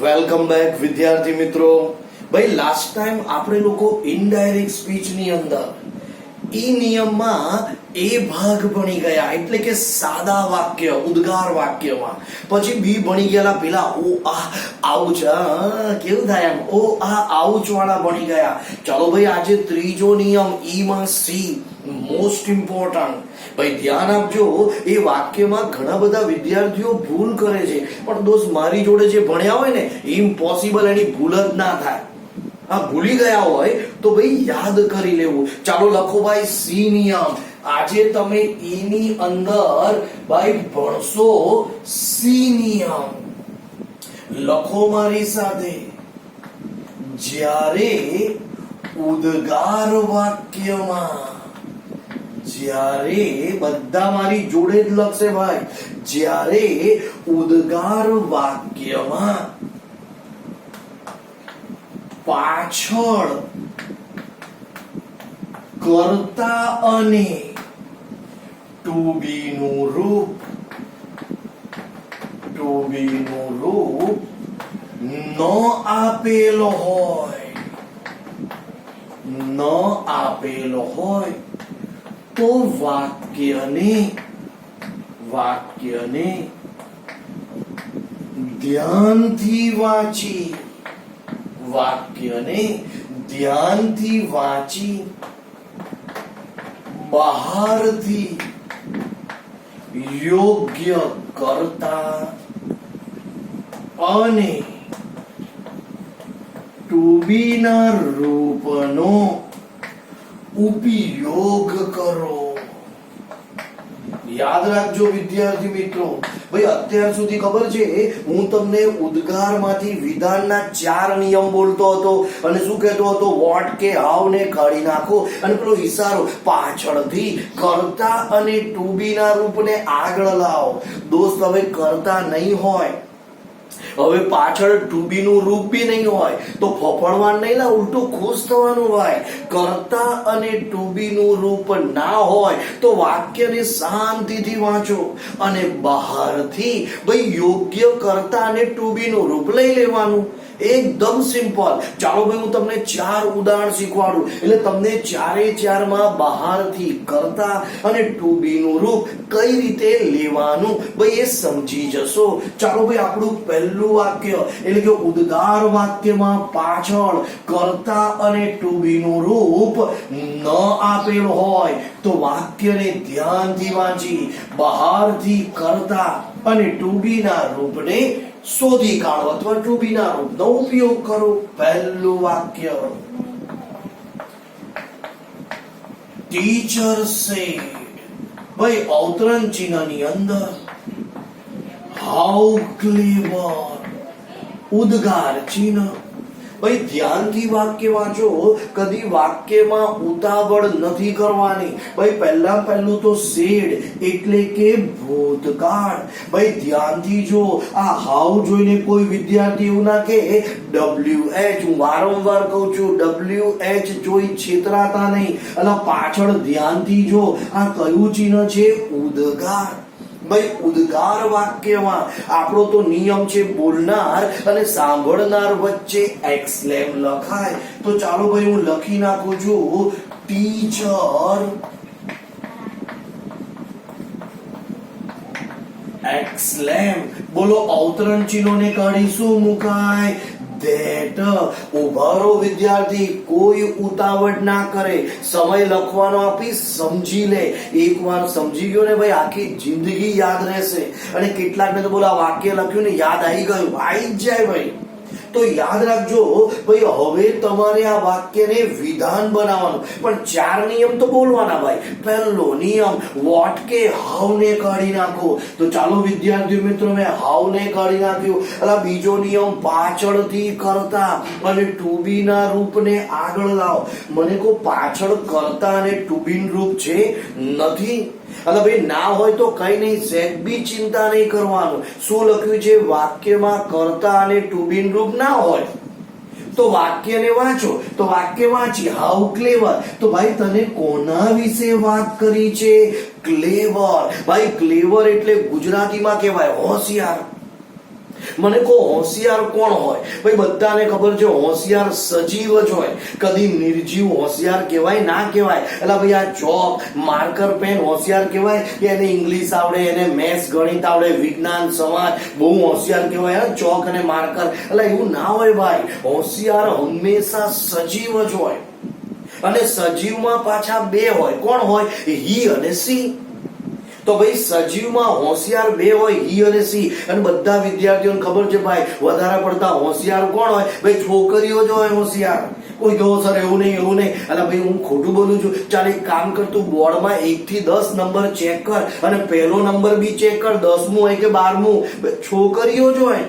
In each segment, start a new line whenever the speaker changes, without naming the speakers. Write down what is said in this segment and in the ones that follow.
Welcome back વિદ્યાર્થી મિત્રો. ભાઈ લાસ્ટ ટાઈમ આપણે લોકો ઇનડાયરેક્ટ સ્પીચ ની અંદર ઈ નિયમમાં એ ભાગ ભણી ગયા, એટલે કે સાદા વાક્ય ઉદ્ગાર વાક્યમાં. પછી બી ભણી ગયેલા પેલા ઓ આ આઉચ, કેવું થાય એમ ઓ આ આઉચ વાળા ભણી ગયા. ચાલો ભાઈ આજે ત્રીજો નિયમ ઈ માં સી, મોસ્ટ ઇમ્પોર્ટન્ટ. ભાઈ ધ્યાન આપજો, એ વાક્યમાં ઘણા બધા વિદ્યાર્થીઓ ભૂલ કરે છે, પણ દોસ્ત મારી જોડે જે ભણ્યા હોય ને ઇમ્પોસિબલ એની ભૂલ જ ના થાય. આ ભૂલી ગયા હોય તો ભાઈ યાદ કરી લેવું. ચાલો લખો ભાઈ સી નિયમ. આજે તમે ઈ ની અંદર ભાઈ ભણશો સી નિયમ. લખો મારી સાથે. જ્યારે ઉદ્ગાર વાક્યમાં, જ્યારે બધા મારી જોડે જ લખશે ભાઈ, જ્યારે ઉદ્ગાર વાક્યમાં પાછળ કર્તા અને ટુ બી નું રૂપ ન આપેલો હોય તો વાક્યને ધ્યાનથી વાંચી બહારથી યોગ્ય કરતા અને ટુ બી ના રૂપનો ઉપયોગ કરો. યાદ રાખજો વિદ્યાર્થી મિત્રો. ભાઈ અત્યાર સુધી ખબર છે હું તમને ઉદ્ગારમાંથી વિધાનના 4 નિયમ બોલતો હતો અને શું કહેતો હતો, વોટ કે હાવ ને કાઢી નાખો અને પેલો ઈશારો પાછળથી કર્તા અને ટુ બી ના રૂપને આગળ લાવો. દોસ્ત હવે કર્તા નહીં હોય, હવે પાછળ ટુ બી નું રૂપ બી નહીં હોય તો ફફડવાનું નહીં ના, ઉલટું ખુશ થવાનું ભાઈ. કર્તા અને ટુ બી નું રૂપ ના હોય તો વાક્યને શાંતિથી વાંચો અને બહારથી ભાઈ યોગ્ય કર્તા અને ટુ બી નું રૂપ લઈ લેવાનું. એકદમ સિમ્પલ. ચાલો ભાઈ હું તમને 4 ઉદાહરણ શીખવાડું, એટલે તમને 4 માં બહારથી કર્તા અને ટુ બી નું રૂપ કઈ રીતે લેવાનું ભાઈ એ સમજી જશો. ચાલો ભાઈ આપણું પહેલું વાક્ય એટલે કે ઉદ્ગાર વાક્યમાં પાછળ કર્તા અને ટુ બી નું રૂપ ન આપેલ હોય તો વાક્યને ધ્યાનથી વાંચી બહારથી કર્તા અને ટુ બી ના રૂપને શોધી કાઢો અથવા ટુ બી ના રૂપનો ઉપયોગ કરો. પહેલું વાક્ય, ટીચર સેડ. ભાઈ અવતરણ ચિહ્નની અંદર હાઉ ક્લેવર, ઉદ્ગાર ચિહ્ન. ભાઈ ધ્યાનથી વાક્ય વાંચો, કદી વાક્યમાં ઉતાવળ નથી કરવાની. ભાઈ પહેલું તો સેડ એટલે કે ભૂતકાળ. ભાઈ ધ્યાનથી જો, આ હાઉ જોઈને કોઈ વિદ્યાર્થી એવું ના કે WH, હું વારંવાર કહું છું WH જોઈ છેતરાતા નહીં. અને પાછળ ધ્યાનથી જો, આ કયું ચિહ્ન છે, ઉદ્ગાર. ભાઈ ઉદ્ગાર વાક્યમાં આપણો તો નિયમ છે બોલનાર અને સાંભળનાર વચ્ચે એક્સલેમ લખાય. તો ચાલો ભાઈ હું લખી નાખું છું, ટીચર એક્સલેમ. બોલો અવતરણ ચિહ્નોને કાઢી શું મુકાય, ધેટ. ઉભા રહો વિદ્યાર્થી, કોઈ ઉતાવળ ના કરે, સમય લખવાનો આપી સમજી લે. એકવાર સમજી ગયો ને ભાઈ આખી જિંદગી યાદ રહેશે. અને કેટલાકને તો બોલા વાક્ય લખ્યું ને યાદ આવી ગયું, આવી જ જાય ભાઈ. તો યાદ રાખજો ભાઈ, હવે તમારે આ વાક્યને વિધાન બનાવવાનું, પણ 4 નિયમ તો બોલવાના ભાઈ. પહેલો નિયમ વોટ કે હાઉ ને કાઢી નાખો. તો ચાલો વિદ્યાર્થી મિત્રો મેં હાઉ ને કાઢી નાખ્યું. એટલે બીજો નિયમ પાછળથી કરતા અને ટુ બી ના રૂપને આગળ લાવો. મને કો પાછળ કરતા અને ટુ બી રૂપ છે નથી, અને ભાઈ ના હોય તો કઈ નહીં, સેજ બી ચિંતા નહીં કરવાનું. શું લખ્યું છે, વાક્યમાં કર્તા અને ટુ બી રૂપ ના હોય તો વાક્યને વાંચો. તો વાક્ય વાંચી હાઉ ક્લેવર. તો ભાઈ તને કોના વિશે વાત કરી છે, ક્લેવર. ભાઈ ક્લેવર એટલે ગુજરાતીમાં કહેવાય હોશિયાર. મને કહો હોશિયાર કોણ હોય? ભાઈ બધાને ખબર છે હોશિયાર સજીવ જ હોય, કદી નિર્જીવ હોશિયાર કહેવાય ના કહેવાય. એટલે ભાઈ આ ચોક માર્કર પેન હોશિયાર કહેવાય કે એને ઇંગ્લિશ આવડે, એને મેથ્સ ગણિત આવડે, વિજ્ઞાન સમાજ બહુ હોશિયાર કહેવાય? ચોક અને માર્કર એટલે એવું ના હોય ભાઈ. હોશિયાર હંમેશા સજીવ જ હોય, અને સજીવમાં પાછા બે હોય. કોણ હોય? હી અને સી. તો ભાઈ સજીવમાં હોશિયાર બે હોય, હી અને સી. અને બધા વિદ્યાર્થીઓને ખબર છે ભાઈ વધારે પડતા હોશિયાર કોણ હોય? ભાઈ છોકરીઓ જ હોય હોશિયાર. કોઈ કહો સર એવું નહીં એવું નહીં, એટલે ભાઈ હું ખોટું બોલું છું. ચાલ એક કામ કર, તું બોર્ડમાં 1 થી 10 નંબર ચેક કર અને પહેલો નંબર બી ચેક કર, 10મું હોય કે 12મું. છોકરીઓ જ હોય.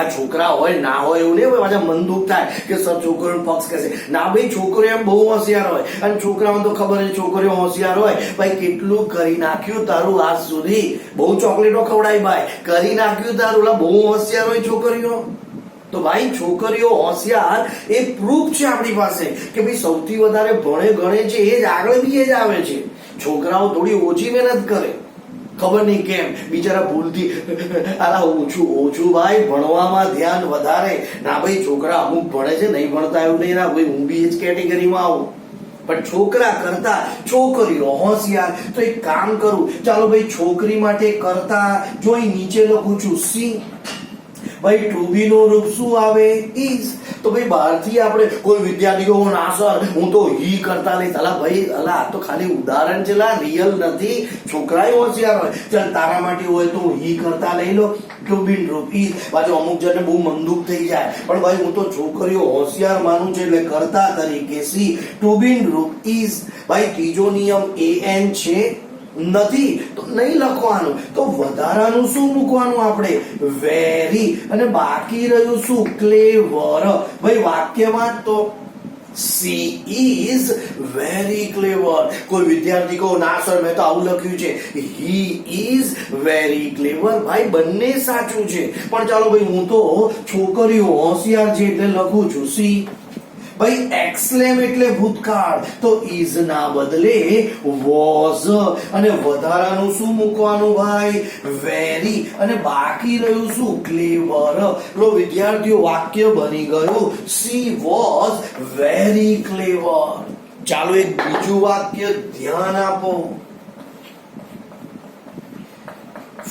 આ છોકરા હોય ના હોય એવું નહીં. પાછા મન દુઃખ થાય કે સર છોકરીઓ પક્ષ કહેશે. ના ભાઈ છોકરીઓ એમ બહુ હોશિયાર હોય, અને છોકરાઓને તો ખબર છે છોકરીઓ હોશિયાર હોય. ભાઈ કેટલું કરી નાખ્યું તારું આજ સુધી, બહુ ચોકલેટો ખવડાય ભાઈ, કરી નાખ્યું તારું. બહુ હોશિયાર હોય છોકરીઓ. તો ભાઈ છોકરીઓ હોશિયાર એ પ્રૂફ છે આપણી પાસે કે ભાઈ સૌથી વધારે ભણે ગણે છે એ જ આગળ બી એ જ આવે છે. છોકરાઓ થોડી ઓછી મહેનત કરે, ખબર નહીં કેમ બિચારા ભૂલથી ઓછું ભાઈ ભણવામાં ધ્યાન વધારે. ના ભાઈ છોકરા અમુક ભણે છે, નહીં ભણતા એવું નહીં. ના ભાઈ હું બી એ જ કેટેગરીમાં આવું. પણ છોકરા કરતા છોકરીઓ હોશિયાર. તો એક કામ કરું, ચાલો ભાઈ છોકરી માટે કરતા જોઈ નીચે લખું છું સી. ભાઈ ટુ બી નું રૂપ શું આવે? ઇઝ. તો ભાઈ બહારથી આપણે કોઈ વિદ્યાર્થી કહો ના સર હું તો હી કરતા લઈશ. અલા ભાઈ અલા આ તો ખાલી ઉદાહરણ છે, રિયલ નથી. છોકરાએ હોશિયાર હોય, ચાલ તારા માટે હોય તો હી કરતા લઈ લો, ટુ બી રૂપ ઇઝ. પાછું અમુક જણને બહુ મનદુખ થઈ જાય, પણ ભાઈ હું તો છોકરીઓ હોશિયાર માનું છું એટલે કરતા તરીકે સી. ટુ બી રૂપ ઇઝ. ભાઈ ત્રીજો નિયમ an છે નથી તો નહીં લખવાનું, તો વધારાનું શું મૂકવાનું આપણે? વેરી. અને બાકી રહ્યું શું? ક્લેવર. ભાઈ વાક્યમાં તો સી ઇઝ વેરી ક્લેવર. કોઈ વિદ્યાર્થી કહો ના સર મેં તો આવું લખ્યું છે, હી ઇઝ વેરી ક્લેવર. ભાઈ બંને સાચું છે, પણ ચાલો ભાઈ હું તો છોકરીઓ હોશિયાર છે એટલે લખું છું સી. ભાઈ એક્સલેમ એટલે ભૂતકાળ, તો ઇઝ ના બદલે વોઝ. અને વધારાનું શું મૂકવાનું ભાઈ? વેરી. અને બાકી રહ્યું શું? ક્લેવર. લો વિદ્યાર્થીઓ વાક્ય બની ગયું સી વોઝ વેરી ક્લેવર. ચાલો એક બીજું વાક્ય ધ્યાન આપો.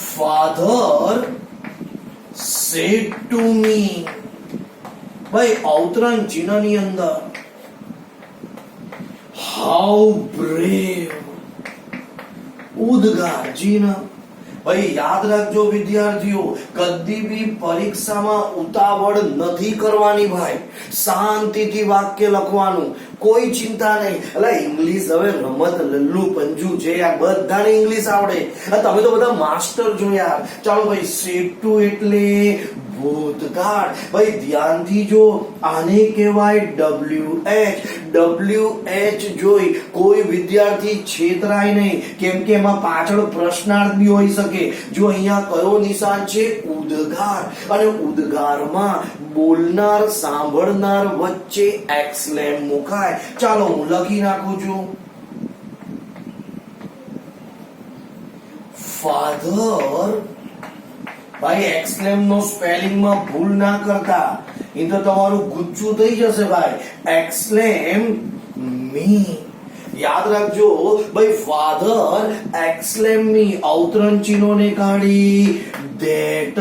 Father said to me. ભાઈ અવતરણ ચિહ્નની અંદર હાઉ બ્રેવ, ઉદ્ગાર ચિહ્ન. ભાઈ યાદ રાખજો વિદ્યાર્થીઓ, કદી બી પરીક્ષામાં ઉતાવળ નથી કરવાની ભાઈ. શાંતિથી વાક્ય લખવાનું, કોઈ ચિંતા નહીં. એટલે ઇંગ્લિશ હવે રમત લલ્લુ પંજુ છે, આ બધાને ઇંગ્લિશ આવડે. તમે તો બધા માસ્ટર છો યાર. ચાલો ભાઈ સેડ ટુ એટલે ભૂતકાળ. ભાઈ ધ્યાનથી જો, આને કહેવાય WH જોઈ કોઈ વિદ્યાર્થી છેતરાય નહીં, કેમ કે એમાં પાછળ પ્રશ્નાર્થ બી હોઈ શકે. જો અહીંયા કયો નિશાન છે? ઉદ્ગાર. અને ઉદ્ગારમાં બોલનાર સાંભળનાર વચ્ચે એક્સલેમ મુકાય. ચાલો હું લખી નાખું છું. ફાધર. ભાઈ એક્સલેમ નો સ્પેલિંગ માં ભૂલ ના કરતા, એ તો તમારું ગુચ્છું થઈ જશે ભાઈ. એક્સલેમ મી. યાદ રાખજો ભાઈ, ફાધર એક્સલેમ મી. અવતરણ ચિહ્નોને કાઢી ધેટ.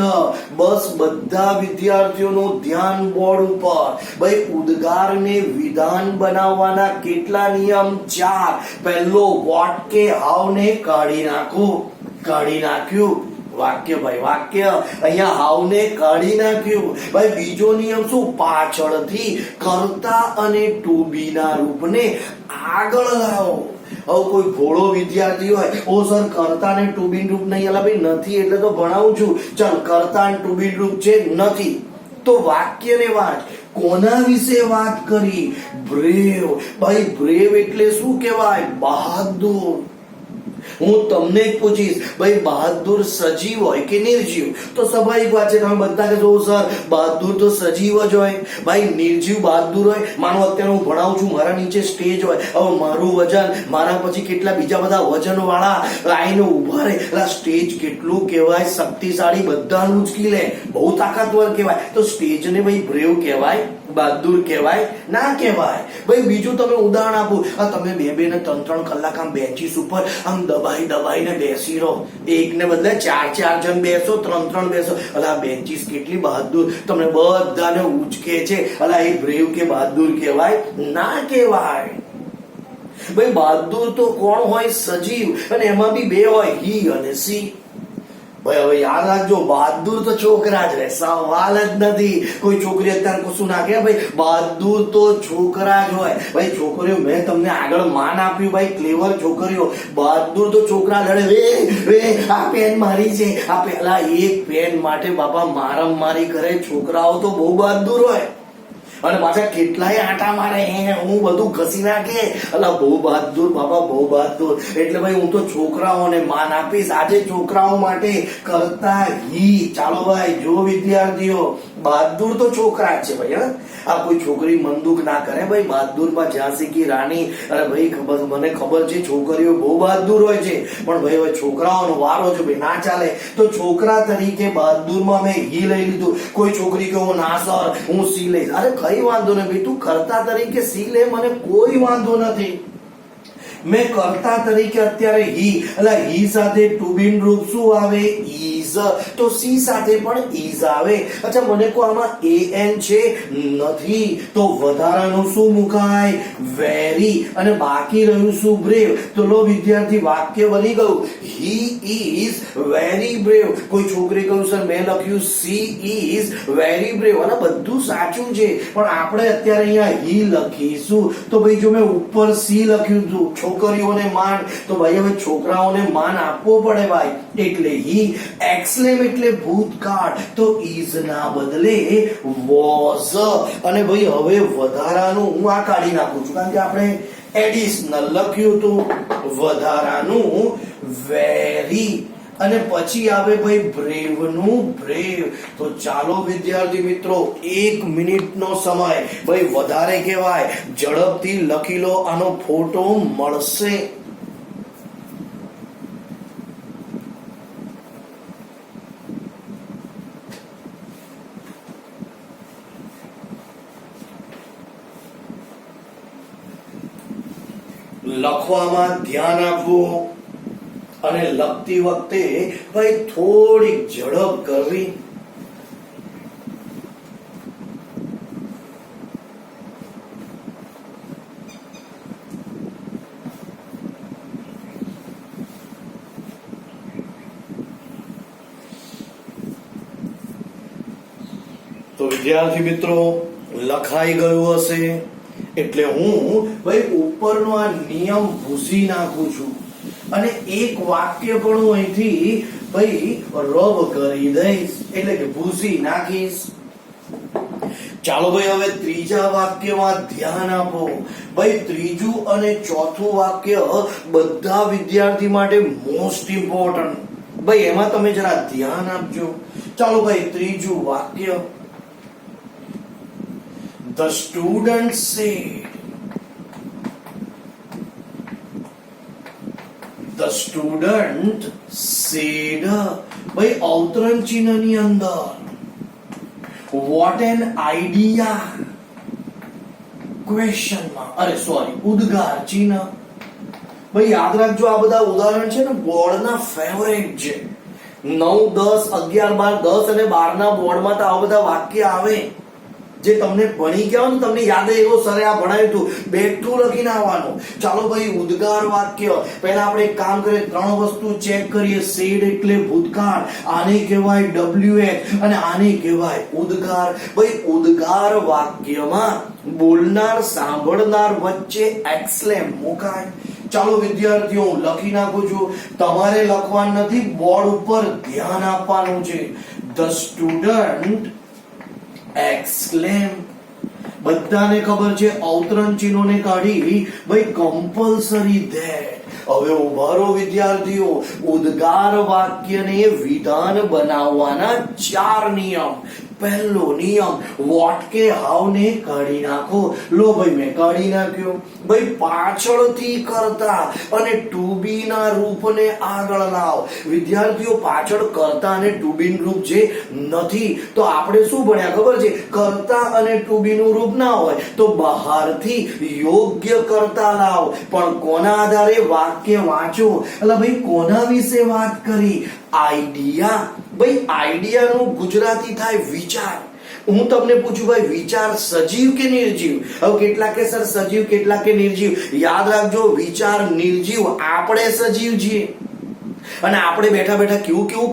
બસ બધા વિદ્યાર્થીઓનું ધ્યાન બોર્ડ ઉપર. ભાઈ ઉદ્ગારને વિધાન બનાવવાના કેટલા નિયમ? 4. પહેલો વોટ કે હાવ ને કાઢી નાખો. કાઢી નાખ્યું વાક્ય ભાઈ, વાક્ય. અહીંયા હાવ ને કાઢી નાખ્યું ભાઈ. બીજો નિયમ શું? પાછળથી કર્તા અને ટુ બી ના રૂપને આગળ લાવો. હવે કોઈ ભોળો વિદ્યાર્થી હોય, ઓ સર કર્તા ને ટુ બી રૂપ નહીં. અલા ભાઈ નથી એટલે તો ભણાવું છું. ચાલ કર્તા અને ટુ બી રૂપ છે નથી, તો વાક્યને વાંચ. કોના વિશે વાત કરી? બ્રેવ. ભાઈ બ્રેવ એટલે શું કહેવાય? બહાદુર. હું તમને જ પૂછીશ, ભાઈ બહાદુર સજીવ હોય કે નિર્જીવ? તો સ્વાભાવિક વાત છે, તમે બધા કહેશો સર બહાદુર તો સજીવ જ હોય. ભાઈ નિર્જીવ બહાદુર હોય? માનો અત્યારે હું ભણાવું છું, મારા નીચે સ્ટેજ હોય, હવે મારું વજન, મારા પછી કેટલા બીજા બધા વજન વાળા આઈને ઉભા રહે, એટલે સ્ટેજ કેટલું કહેવાય શક્તિશાળી, બધાનું ઉચકી લે, બહુ તાકાતવર કહેવાય. તો સ્ટેજને ભાઈ બ્રેવ કહેવાય, બહાદુર કહેવાય? ના કહેવાય. ભાઈ બીજું તમે ઉદાહરણ આપો, તમે બે ને ત્રણ કલાક આમ બેન્ચીસ ઉપર આમ દબાઈને બેસી રહો, એક ને બદલે ચાર જણ બેસો, ત્રણ બેસો, અલા આ બેન્ચીસ કેટલી બહાદુર, તમને બધાને ઉચકે છે, અલા એ બ્રેવ કે બહાદુર કહેવાય? ના કહેવાય. ભાઈ બહાદુર તો કોણ હોય? સજીવ, અને એમાં બી બે હોય, હી અને સી. ભાઈ હવે યાદ રાખજો, બહાદુર તો છોકરા જ રહે, સવાલ જ નથી. કોઈ છોકરી અત્યારે કશું ના કહે, ભાઈ બહાદુર તો છોકરા જ હોય. ભાઈ છોકરીઓ, મેં તમને આગળ માન આપ્યું, ભાઈ ક્લેવર છોકરીઓ, બહાદુર તો છોકરા લડે. વે આ પેન મારી છે, આ પેલા એક પેન માટે બાપા મારમ મારી કરે. છોકરાઓ તો બહુ બહાદુર હોય, અને પાછા કેટલાય આટા મારે, હું બધું ઘસી નાખે, અલા બહુ બહાદુર બાપા, બહુ બહાદુર. એટલે ભાઈ હું તો છોકરાઓને માન આપીશ આજે, છોકરાઓ માટે કરતા હી. ચાલો ભાઈ, જો વિદ્યાર્થીઓ, બહાદુર તો છોકરા જ છે ભાઈ. હા, આ કોઈ છોકરી મન દુઃખ ના કરે ભાઈ. બહાદુરમાં ઝાંસી કી રાણી, અરે ભાઈ મને ખબર છે છોકરીઓ બહુ બહાદુર હોય છે, પણ ભાઈ હવે છોકરાઓનો વારો છે ભાઈ, ના ચાલે. તો છોકરા તરીકે બહાદુરમાં મેં હી લઈ લીધું. કોઈ છોકરી કે હું ના સર હું સી લઈશ, અરે કઈ વાંધો નહીં ભાઈ, તું કરતા તરીકે સી લે, મને કોઈ વાંધો નથી. મેં કરતા તરીકે અત્યારે હી, એટલે હી સાથે ટુ બી રૂપ શું આવે? ઈઝ. તો સી સાથે પણ ઈઝ આવે. અચ્છા મને કહો આમાં an છે? નથી. તો વધારાનું શું મુકાય? વેરી. અને બાકી રહ્યું શું? બ્રેવ. તો લો વિદ્યાર્થી, વાક્ય બની ગયું, હી ઇઝ વેરી બ્રેવ. કોઈ છોકરી કહ્યું સર મેં લખ્યું સી ઇઝ વેરી બ્રેવ, અને બધું સાચું છે, પણ આપણે અત્યારે અહીંયા હી લખીશું. તો ભાઈ જો મેં ઉપર સી લખ્યું હતું, છોકરીઓને માન, તો ભાઈ હવે છોકરાઓને માન આપવો પડે ભાઈ, એટલે હી. એક્સલેમ એટલે ભૂતકાળ, તો ઇઝ ના બદલે વોઝ. અને ભાઈ હવે વધારાનું હું આ કાઢી નાખું છું, કારણ કે આપણે એડિશનલ લખ્યું હતું, વધારાનું વેરી, અને પછી આવે ભાઈ બ્રેવ નું બ્રેવ. તો ચાલો વિદ્યાર્થી મિત્રો, 1 મિનિટનો સમય ભાઈ વધારે કહેવાય, ઝડપથી લખી લો, આનો ફોટો મળશે. લખવામાં ધ્યાન આપવું, અને લખતી વખતે ભાઈ થોડીક ઝડપ કરવી. તો વિદ્યાર્થી મિત્રો, લખાઈ ગયું હશે, એટલે હું ભાઈ ઉપરનો આ નિયમ ભૂસી નાખું છું, અને એક વાક્ય પણ હું અહીંથી ભાઈ રબ કરી દઈશ, એટલે કે ભૂસી નાખીશ. ચાલો ભાઈ હવે ત્રીજા વાક્યમાં ધ્યાન આપો. ભાઈ ત્રીજું અને ચોથું વાક્ય બધા વિદ્યાર્થી માટે મોસ્ટ ઇમ્પોર્ટન્ટ. ભાઈ એમાં તમે જરા ધ્યાન આપજો. ચાલો ભાઈ ત્રીજું વાક્ય, The student said. The student said. ભાઈ અવતરણ ચિહ્નની અંદર what an idea ક્વેશ્ચનમાં, અરે સોરી, ઉદ્ગાર ચિહ્ન. ભાઈ યાદ રાખજો, આ બધા ઉદાહરણ છે ને બોર્ડના ફેવરેટ છે. 9, 10, 11, 12, 10 અને 12 ના બોર્ડમાં તો આ બધા વાક્ય આવે, જે તમને ભણી ગયા ને, તમને યાદ એવો સરે આ ભણાવ્યું હતું, બેઠું લખીને આવવાનું. ચાલો ભાઈ ઉદ્ગાર વાક્ય, પહેલા આપણે એક કામ કરીએ, 3 વસ્તુ ચેક કરીએ. સેડ એટલે ભૂતકાળ, આને કહેવાય WH, અને આને કહેવાય ઉદ્ગાર. ભાઈ ઉદ્ગાર વાક્યમાં બોલનાર સાંભળનાર વચ્ચે એક્સલેમ મુકાય. ચાલો વિદ્યાર્થીઓ, હું લખી નાખું છું, તમારે લખવાનું નથી, બોર્ડ ઉપર ધ્યાન આપવાનું છે. The student exclaim. બધાને ખબર છે અવતરણ ચિહ્નોને કાઢી ભાઈ કમ્પલસરી ધેટ. હવે ઉભા રહો વિદ્યાર્થીઓ, ઉદ્ગાર વાક્યને વિધાન બનાવવાના 4 નિયમ. પહેલો નિયમ, વોટ કે હાવ ને કાઢી નાખો. લો ભાઈ મેં કાઢી નાખ્યો. ભાઈ પાછળથી કરતા અને ટુ બી ના રૂપને આગળ લાવ. વિદ્યાર્થીઓ પાછળ કરતા અને ટુ બી નું રૂપ જે નથી તો આપણે શું ભણ્યા ખબર છે? કરતા અને ટુ બી નું રૂપ ના હોય તો બહારથી યોગ્ય કરતા લાવ. પણ કોના આધારે? વાક્ય વાંચો. એટલે ભાઈ કોના વિશે વાત કરી? આઈડિયા. ભાઈ આઈડિયાનું ગુજરાતી થાય વિચાર. હું તમને પૂછું ભાઈ વિચાર સજીવ કે નિર્જીવ? હવે કેટલાક કે સર સજીવ, કેટલાક કે નિર્જીવ. યાદ રાખજો વિચાર નિર્જીવ, આપણે સજીવ છીએ. અને આપણે બેઠા બેઠા કેવું કેવું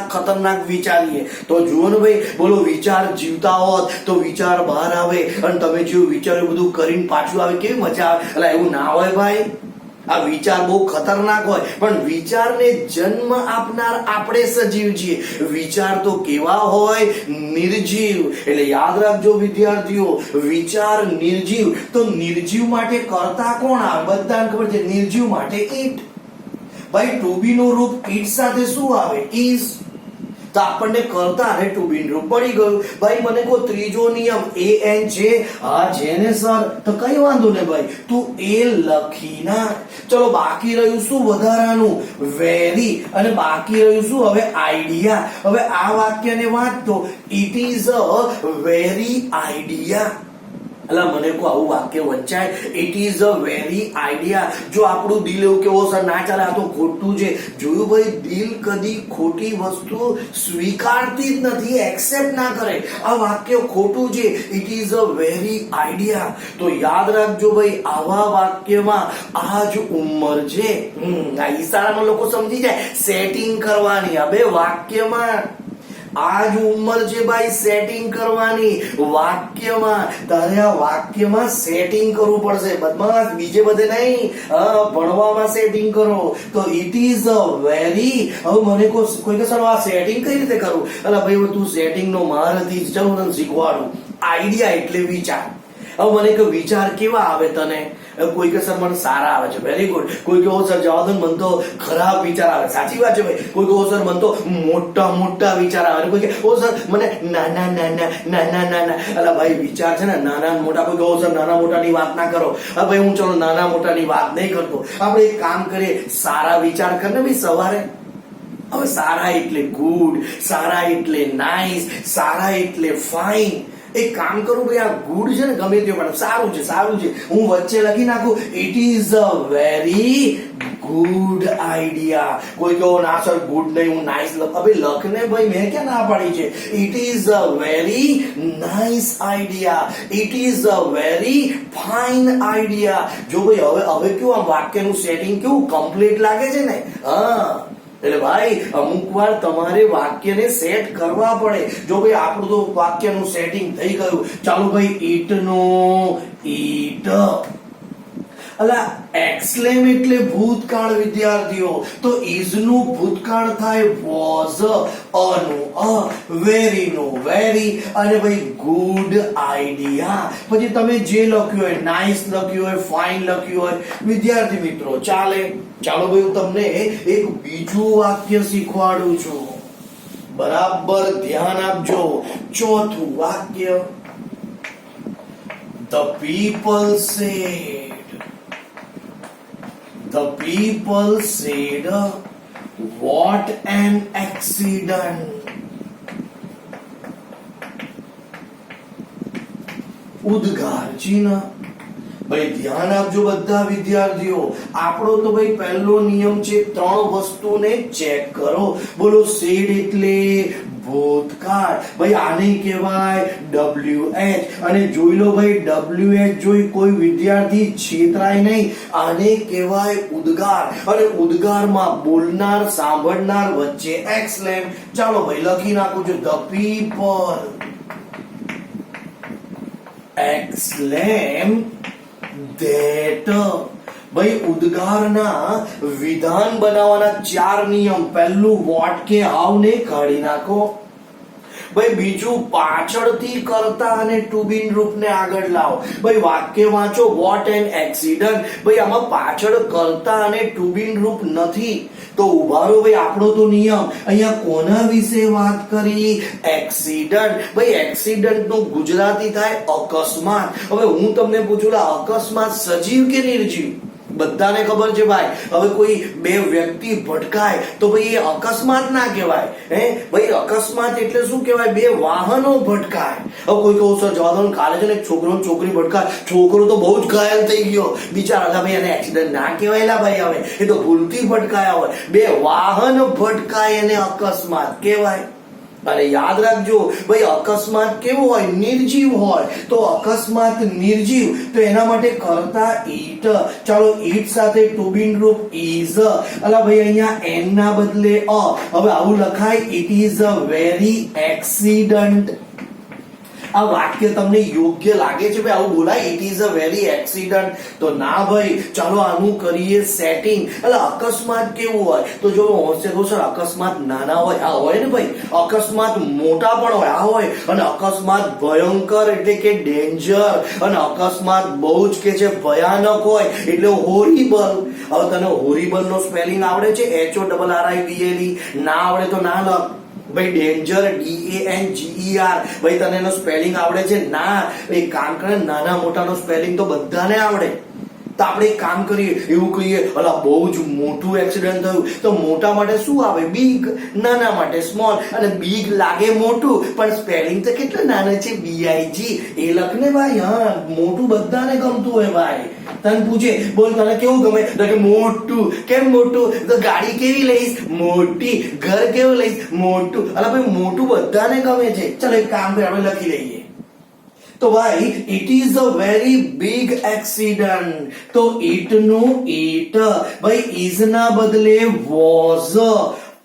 ખતરનાક વિચારીએ. તો જુઓ ને ભાઈ, બોલો વિચાર જીવતા હોત તો વિચાર બહાર આવે અને તમે જેવું વિચાર્યું બધું કરીને પાછું આવે, કેવી મજા આવે. એટલે એવું ના હોય ભાઈ. આ વિચાર બહુ ખતરનાક હોય પણ વિચારને જન્મ આપનાર આપણે સજીવ છીએ. વિચાર તો કેવા હોય? નિર્જીવ. એટલે યાદ રાખજો વિદ્યાર્થીઓ, વિચાર નિર્જીવ. તો નિર્જીવ માટે કરતા કોણ આવે? બધાને ખબર છે નિર્જીવ માટે ઈટ. ભાઈ ટુ બી નું રૂપ ઈટ સાથે શું આવે? ઇઝ. તો આપણને કરતા અને ટુ બી નું રૂપ પડી ગયું. ભાઈ મને કહો ત્રીજો નિયમ એન છે. હા છે ને સર, તો કઈ વાંધો ને ભાઈ, તું એ લખી નાખ. ચલો બાકી રહ્યું શું વધારાનું? વેરી. અને બાકી રહ્યું શું હવે? આઈડિયા. હવે આ વાક્યને વાંચતો, it is a very idea. એટલે મને કહો આવું વાક્ય વંચાય? It is a very idea. જો આપણું દિલ એવું કેવો સર ના ચાલે, આ તો ખોટું છે. જોયું ભાઈ, દિલ કદી ખોટી વસ્તુ સ્વીકારતી જ નથી, એક્સેપ્ટ ના કરે. આ વાક્ય ખોટું છે. It is a very idea. તો યાદ રાખજો ભાઈ, આવા વાક્યમાં આ જ ઉંમર છે. આ ઈશારામાં લોકો સમજી જાય સેટિંગ કરવાની. હવે વાક્યમાં આ જ ઉંમર છે ભાઈ સેટિંગ કરવાની. વાક્યમાં તારે આ વાક્યમાં સેટિંગ કરવું પડશે. બદમાશ બીજે બધે નહીં, ભણવામાં સેટિંગ કરો. તો ઇટ ઇઝ અ વેરી. હવે મને કોઈ કે સર આ સેટિંગ કઈ રીતે કરું? અલા ભાઈ તું સેટિંગ નો મહારથી, ચલો હું તને શીખવાડું. આઈડિયા એટલે વિચાર. હવે મને કે વિચાર કેવા આવે તને? કોઈ કે સર મને સારા આવે છે, વેરી ગુડ. કોઈ કહો સર જવા દો, મને તો ખરાબ વિચાર આવે. સાચી વાત છે ભાઈ. કોઈ કહો સર મને તો મોટા વિચાર આવે. કોઈ કે ઓ સર મને નાના. અલા ભાઈ વિચાર છે ને નાના મોટા. કોઈ કહો સર નાના મોટાની વાત ના કરો. હવે ભાઈ હું ચલો નાના મોટાની વાત નહીં કરતો. આપણે એક કામ કરીએ, સારા વિચાર કરને ભાઈ સવારે. હવે સારા એટલે ગુડ, સારા એટલે નાઇસ, સારા એટલે ફાઇન. એક કામ કરું ભાઈ, આ ગુડ છે ને ગમે તે પણ સારું છે, હું વચ્ચે લખી નાખું it is a very good idea. કોઈ કહો ના સર ગુડ નહીં, હું નાઇસ લખને ભાઈ, મેં ક્યાં ના પાડી છે? It is a very nice idea. It is a very fine idea. જો ભાઈ હવે કેવું આ વાક્યનું સેટિંગ કેવું કમ્પ્લીટ લાગે છે ને? હા, એટલે ભાઈ અમુક વાર તમારે વાક્યને સેટ કરવા પડે. જો ભાઈ આપણું તો વાક્યનું સેટિંગ થઈ ગયું, ચાલો ભાઈ ઈટ નો ઈટ. અલા એક્સલેમ એટલે ભૂતકાળ વિદ્યાર્થીઓ. તો ઇઝ નું ભૂતકાળ થાય વોઝ, અનું વેરી નું વેરી, અને ભાઈ ગુડ આઈડિયા. પછી તમે જે લખ્યું હોય, નાઇસ લખ્યું હોય, ફાઇન લખ્યું હોય, વિદ્યાર્થી મિત્રો ચાલે. ચાલો ભાઈ હું તમને એક બીજું વાક્ય શીખવાડું છું, બરાબર ધ્યાન આપજો. ચોથું વાક્ય, the people said what an accident. ઉદ્ગાર ચિહ્ન. ભાઈ ધ્યાન આપજો બધા વિદ્યાર્થીઓ. આપણો તો ભાઈ પહેલો નિયમ છે 3 વસ્તુને ચેક કરો. બોલો સેડ એટલે ભૂતકાળ. ભાઈ આને કહેવાય WH. અને જોઈ લો ભાઈ WH જોઈ કોઈ વિદ્યાર્થી છેતરાય નહીં. આને કહેવાય ઉદ્ગાર. અને ઉદ્ગારમાં બોલનાર સાંભળનાર વચ્ચે એક્સલેમ. ચાલો ભાઈ લખી નાખું છું, ધ પીપલ એક્સલેમ that. ભાઈ ઉદ્ગારના વિધાન બનાવવાના 4 નિયમ. પહેલું વોટ કે હાવ ને કાઢી નાખો. ભાઈ બીજું પાછળથી કર્તા અને ટુ બી રૂપને આગળ લાવો. ભાઈ વાક્ય વાંચો, વોટ એન એક્સિડન્ટ. ભાઈ આમાં પાછળ કર્તા અને ટુ બી રૂપ નથી તો ઉભા રહો ભાઈ, આપણો તો નિયમ. અહીંયા કોના વિશે વાત કરી? એક્સિડન્ટ. ભાઈ એક્સિડન્ટ નું ગુજરાતી થાય અકસ્માત. હવે હું તમને પૂછું, અકસ્માત સજીવ કે નિર્જીવ? બધાને ખબર છે ભાઈ. હવે કોઈ બે વ્યક્તિ ભટકાય તો ભાઈ એ અકસ્માત ના કહેવાય. ભાઈ અકસ્માત એટલે શું કહેવાય? બે વાહનો ભટકાય. હવે કોઈ કહું સર જવા દો, કાલે છે ને છોકરો છોકરી ભટકાય, છોકરો તો બહુ જ ઘાયલ થઈ ગયો બિચારા. ભાઈ એને એક્સિડન્ટ ના કહેવાયેલા ભાઈ. હવે એ તો ભૂલથી ભટકાયા હોય. બે વાહન ભટકાય એને અકસ્માત કહેવાય. અને યાદ રાખજો ભાઈ, અકસ્માત કેવો હોય? નિર્જીવ હોય. તો અકસ્માત નિર્જીવ, તો એના માટે કરતા ઈટ. ચાલો ઈટ સાથે ટુ બી રૂપ ઇઝ. અલા ભાઈ અહીંયા એન ના બદલે અ. હવે આવું લખાય, it is a very accident. આ વાક્ય તમને યોગ્ય લાગે છે ભાઈ? આવું બોલાય, it is a very accident? તો ના ભાઈ. ચાલો આનું કરીએ સેટિંગ. એટલે અકસ્માત કેવું હોય? તો જો હોશે તો સર અકસ્માત નાના હોય, આ હોય ને ભાઈ. અકસ્માત મોટા પણ હોય, આ હોય. અને અકસ્માત ભયંકર એટલે કે ડેન્જર. અને અકસ્માત બહુ જ કે છે ભયાનક હોય એટલે હોરિબલ. હવે તને હોરિબલ નો સ્પેલિંગ આવડે છે? HORRIBLE. ના આવડે તો ના લખ ભાઈ. Danger DANGER. ભાઈ તને એનો સ્પેલિંગ આવડે છે? ના. એક કામ કરે, નાના મોટાનો સ્પેલિંગ તો બધાને આવડે. તો આપણે એક કામ કરીએ, એવું કહીએ, અલા બહુ જ મોટું એક્સિડન્ટ થયું, તો મોટા માટે શું આવે? બિગ. નાના માટે સ્મોલ. અને બિગ લાગે મોટું પણ સ્પેલિંગ તો કેટલા નાના છે, BIG. એ લખને ભાઈ. હા, મોટું બધાને ગમતું હોય ભાઈ. તને પૂછે, બોલ તને કેવું ગમે? તો કે મોટું. કેમ મોટું? તો ગાડી કેવી લઈશ? મોટી. ઘર કેવું લઈશ? મોટું. અલા ભાઈ મોટું બધાને ગમે છે. ચલો એક કામ કરી, આપણે લખી લઈએ. તો ભાઈ it is a very big accident. તો ઇટ નું ઇટ. ભાઈ ઇઝ ના બદલે was.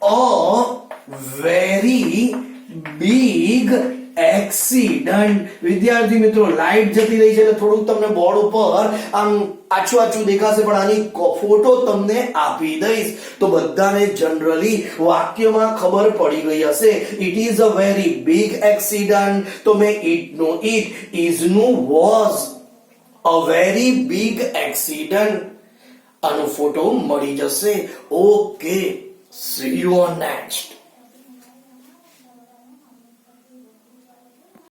A very big accident. વિદ્યાર્થી મિત્રો, લાઈટ જતી રહી છે એટલે થોડુંક તમને બોર્ડ ઉપર આમ આછું આછું દેખાશે, પણ આની ફોટો તમને આપી દઈશ તો બધાને જનરલી વાક્યમાં ખબર પડી ગઈ હશે. It is a very big accident. તો મેં ઇટ નું ઇટ, ઇઝ નું was. A very big accident. આનો ફોટો મળી જશે. Okay, C you on next.